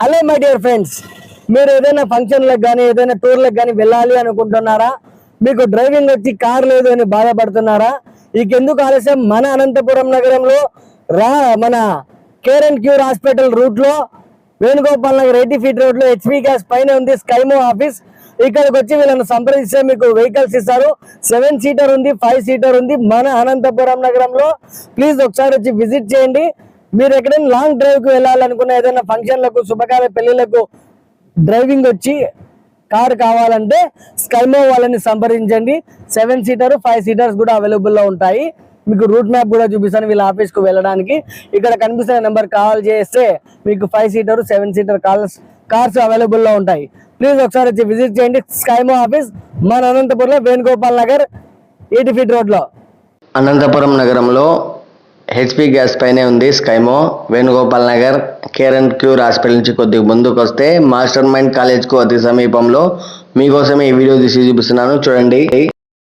Hello my dear friends, మీరు ఏదైనా ఫంక్షన్లకు కానీ ఏదైనా టూర్లకు కానీ వెళ్ళాలి అనుకుంటున్నారా? మీకు డ్రైవింగ్ వచ్చి కార్ లేదు అని బాధపడుతున్నారా? ఇకెందుకు ఆలస్యం, మన అనంతపురం నగరంలో మన కేర్ అండ్ క్యూర్ హాస్పిటల్ రూట్లో వేణుగోపాల్ నగర్ 80 ఫీట్ రోడ్ లో హెచ్పి గ్యాస్ పైన ఉంది స్కైమో ఆఫీస్. ఇక్కడికి వచ్చి వీళ్ళని సంప్రదిస్తే మీకు వెహికల్స్ ఇస్తారు. 7 సీటర్ ఉంది, 5 సీటర్ ఉంది మన అనంతపురం నగరంలో. ప్లీజ్ ఒకసారి వచ్చి విజిట్ చేయండి. మీరు ఎక్కడైనా లాంగ్ డ్రైవ్ కు వెళ్ళాలనుకున్న, ఏదైనా ఫంక్షన్లకు, శుభకార్య పెళ్లిళ్లకు డ్రైవింగ్ వచ్చి కార్ కావాలంటే స్కైమో వాళ్ళని సంప్రదించండి. 7 సీటర్ 5 సీటర్స్ కూడా అవైలబుల్ లో ఉంటాయి. మీకు రూట్ మ్యాప్ కూడా చూపిస్తాను వీళ్ళ ఆఫీస్ కు వెళ్ళడానికి. ఇక్కడ కనిపిస్తున్న నెంబర్ కాల్ చేస్తే మీకు 5 సీటర్ 7 సీటర్ కార్స్ అవైలబుల్ లో ఉంటాయి. ప్లీజ్ ఒకసారి వచ్చి విజిట్ చేయండి. స్కైమో ఆఫీస్ మన అనంతపురంలో వేణుగోపాల్ నగర్ 80 ఫీట్ రోడ్ లో. అనంతపురం నగరంలో హెచ్పి గ్యాస్ పైనే ఉంది స్కైమో. Venugopal Nagar care and cure hospital నుంచి కొద్దిగా ముందుకు వస్తే మాస్టర్ మైండ్ కాలేజ్ కు అతి సమీపంలో మీకోసమే ఈ వీడియో తీసి చూపిస్తున్నాను, చూడండి.